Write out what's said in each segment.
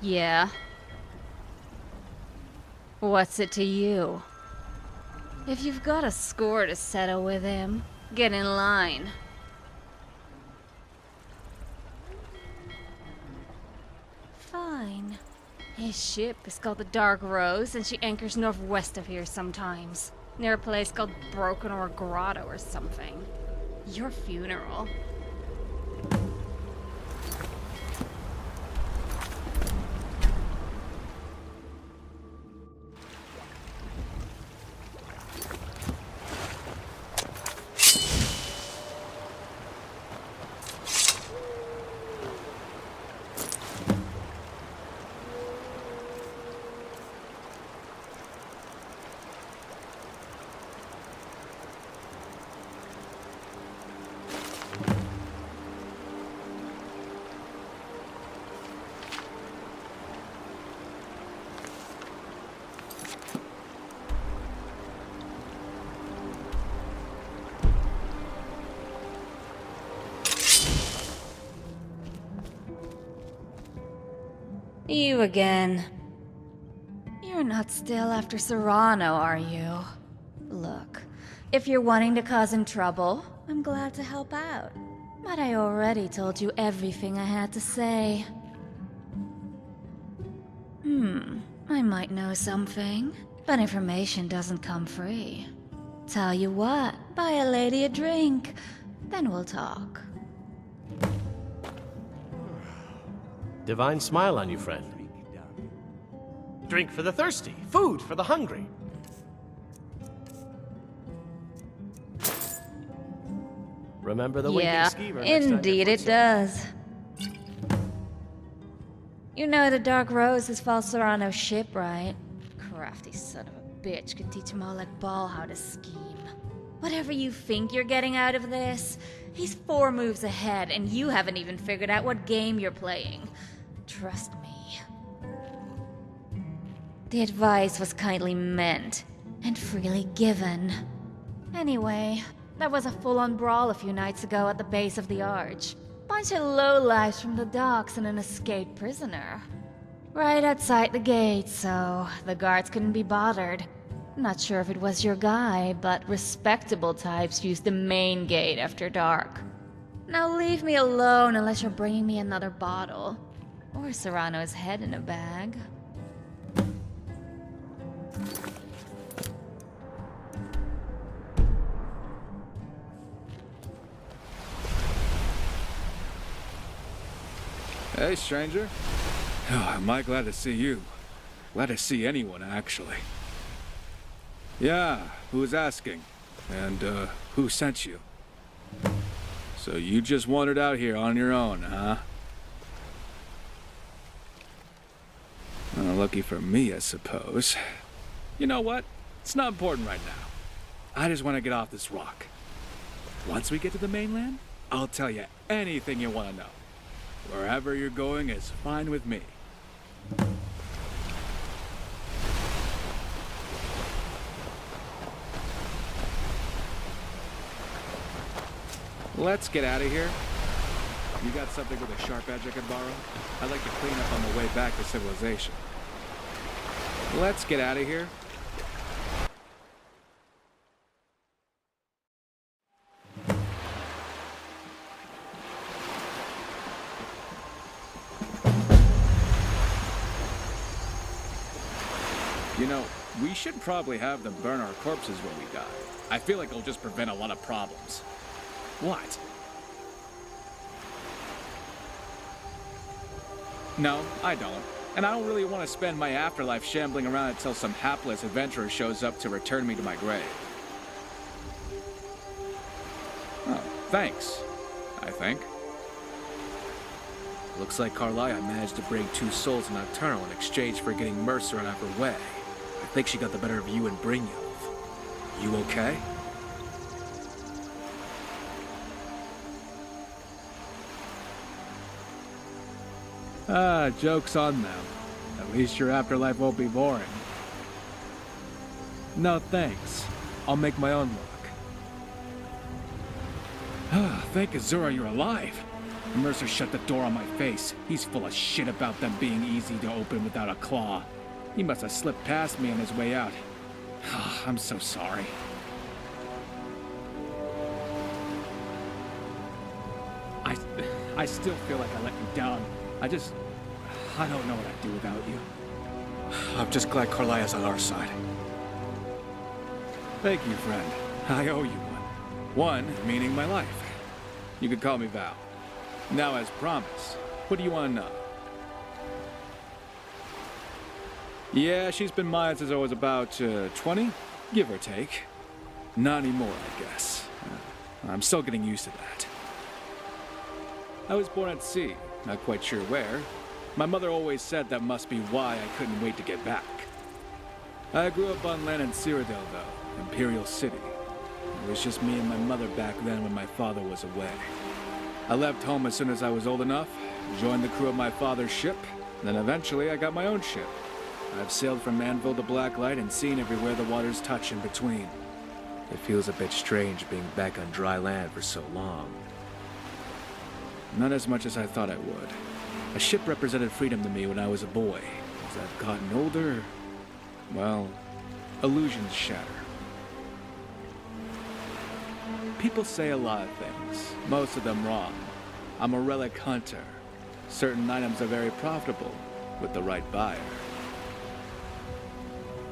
Yeah? What's it to you? If you've got a score to settle with him, get in line. Fine. His ship is called the Dark Rose, and she anchors northwest of here sometimes. Near a place called Broken or Grotto or something. Your funeral. You again. You're not still after Serano, are you? Look, if you're wanting to cause him trouble, I'm glad to help out. But I already told you everything I had to say. I might know something, but information doesn't come free. Tell you what, buy a lady a drink, then we'll talk. Divine smile on you, friend. Drink for the thirsty, food for the hungry. Remember the winking skeever next time indeed it does. You know the Dark Rose is Val Serano's ship, right? Crafty son of a bitch could teach him all like ball how to scheme. Whatever you think you're getting out of this, he's 4 moves ahead, and you haven't even figured out what game you're playing. Trust me. The advice was kindly meant, and freely given. Anyway, there was a full-on brawl a few nights ago at the base of the arch. Bunch of lowlifes from the docks and an escaped prisoner. Right outside the gate, so the guards couldn't be bothered. Not sure if it was your guy, but respectable types use the main gate after dark. Now leave me alone unless you're bringing me another bottle. Or Serrano's head in a bag. Hey, stranger. Oh, am I glad to see you. Glad to see anyone, actually. Yeah, who's asking? And, who sent you? So you just wandered out here on your own, huh? Well, lucky for me, I suppose. You know what? It's not important right now. I just want to get off this rock. Once we get to the mainland, I'll tell you anything you want to know. Wherever you're going is fine with me. Let's get out of here. You got something with a sharp edge I could borrow? I'd like to clean up on the way back to civilization. Let's get out of here. You know, we should probably have them burn our corpses when we die. I feel like it'll just prevent a lot of problems. What? No, I don't. And I don't really want to spend my afterlife shambling around until some hapless adventurer shows up to return me to my grave. Oh, thanks, I think. Looks like Carlia managed to bring 2 souls in Nocturnal in exchange for getting Mercer out of her way. I think she got the better of you and Brynjolf. You okay? Ah, joke's on them. At least your afterlife won't be boring. No, thanks. I'll make my own luck. Ah, thank Azura you're alive. Mercer shut the door on my face. He's full of shit about them being easy to open without a claw. He must have slipped past me on his way out. I'm so sorry. I still feel like I let you down. I don't know what I'd do without you. I'm just glad Carlia's on our side. Thank you, friend. I owe you one. One meaning my life. You could call me Val. Now, as promised, what do you want to know? Yeah, she's been mine since I was about 20, give or take. Not anymore, I guess. I'm still getting used to that. I was born at sea, not quite sure where. My mother always said that must be why I couldn't wait to get back. I grew up on land in Cyrodiil, though, Imperial City. It was just me and my mother back then when my father was away. I left home as soon as I was old enough, joined the crew of my father's ship, and then eventually I got my own ship. I've sailed from Anvil to Blacklight and seen everywhere the waters touch in between. It feels a bit strange being back on dry land for so long. Not as much as I thought I would. A ship represented freedom to me when I was a boy. As I've gotten older, well, illusions shatter. People say a lot of things, most of them wrong. I'm a relic hunter. Certain items are very profitable with the right buyer.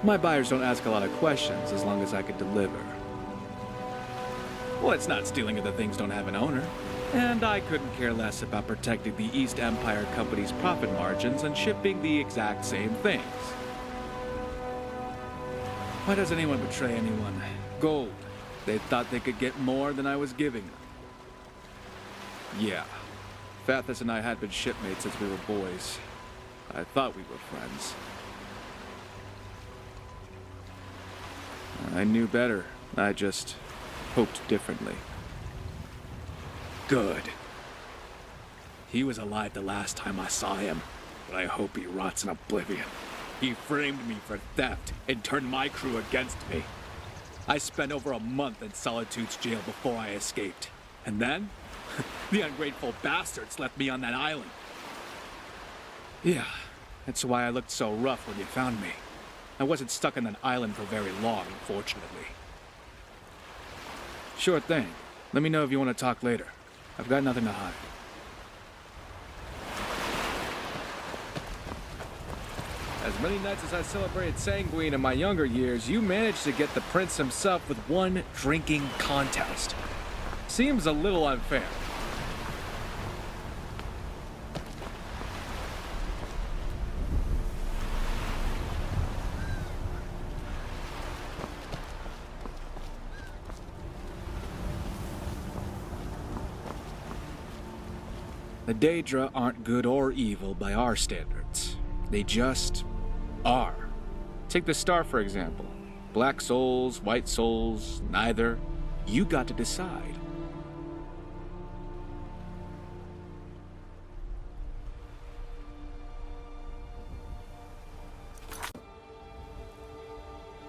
My buyers don't ask a lot of questions as long as I can deliver. Well, it's not stealing if the things don't have an owner. And I couldn't care less about protecting the East Empire Company's profit margins and shipping the exact same things. Why does anyone betray anyone? Gold. They thought they could get more than I was giving them. Yeah. Fathis and I had been shipmates since we were boys. I thought we were friends. I knew better. I just hoped differently. Good. He was alive the last time I saw him, but I hope he rots in oblivion. He framed me for theft and turned my crew against me. I spent over a month in Solitude's jail before I escaped. And then, the ungrateful bastards left me on that island. Yeah, that's why I looked so rough when you found me. I wasn't stuck on that island for very long, fortunately. Sure thing. Let me know if you want to talk later. I've got nothing to hide. As many nights as I celebrated Sanguine in my younger years, you managed to get the prince himself with one drinking contest. Seems a little unfair. The Daedra aren't good or evil by our standards. They just are. Take the Star, for example. Black souls, white souls, neither. You got to decide.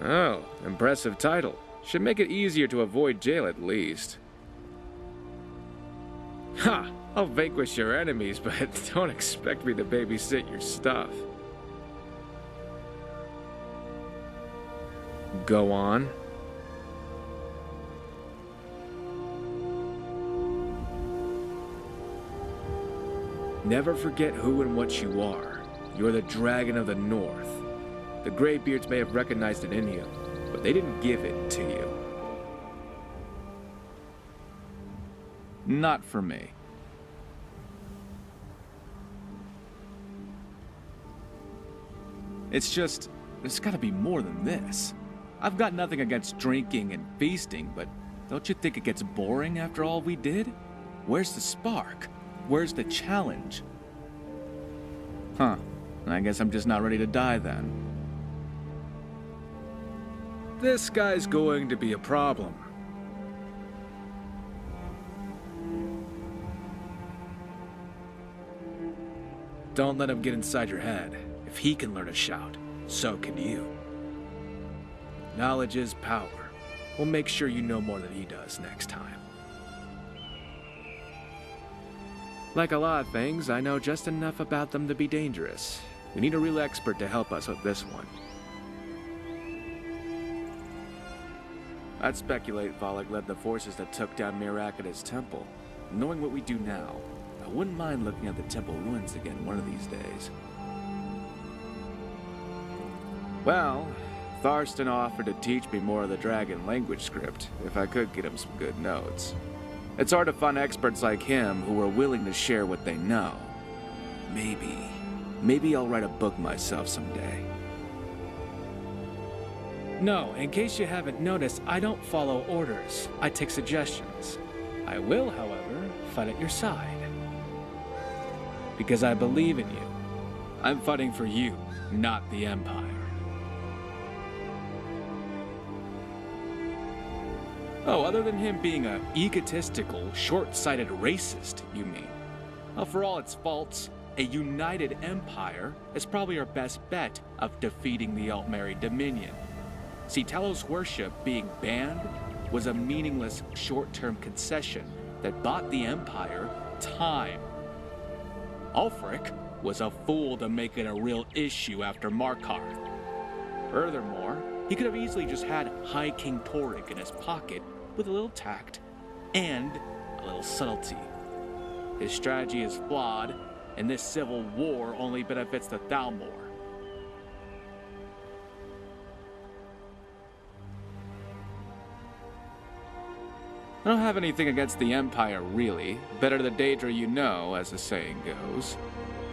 Oh, impressive title. Should make it easier to avoid jail at least. Ha! I'll vanquish your enemies, but don't expect me to babysit your stuff. Go on. Never forget who and what you are. You're the Dragon of the North. The Greybeards may have recognized it in you, but they didn't give it to you. Not for me. It's just, there's gotta be more than this. I've got nothing against drinking and feasting, but don't you think it gets boring after all we did? Where's the spark? Where's the challenge? Huh. I guess I'm just not ready to die then. This guy's going to be a problem. Don't let him get inside your head. If he can learn to shout, so can you. Knowledge is power. We'll make sure you know more than he does next time. Like a lot of things, I know just enough about them to be dangerous. We need a real expert to help us with this one. I'd speculate Volek led the forces that took down Mirak at his temple. Knowing what we do now, I wouldn't mind looking at the temple ruins again one of these days. Well, Tharston offered to teach me more of the dragon language script, if I could get him some good notes. It's hard to find experts like him who are willing to share what they know. Maybe I'll write a book myself someday. No, in case you haven't noticed, I don't follow orders. I take suggestions. I will, however, fight at your side. Because I believe in you. I'm fighting for you, not the Empire. Oh, other than him being a egotistical, short-sighted racist, you mean? Well, for all its faults, a united empire is probably our best bet of defeating the Altmeri Dominion. See, Talos worship being banned was a meaningless short-term concession that bought the Empire time. Ulfric was a fool to make it a real issue after Markarth. Furthermore, he could have easily just had High King Torrik in his pocket with a little tact and a little subtlety. His strategy is flawed, and this civil war only benefits the Thalmor. I don't have anything against the Empire, really. Better the Daedra you know, as the saying goes.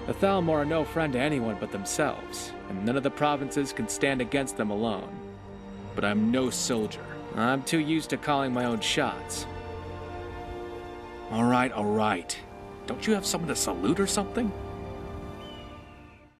The Thalmor are no friend to anyone but themselves, and none of the provinces can stand against them alone. But I'm no soldier. I'm too used to calling my own shots. All right. Don't you have someone to salute or something?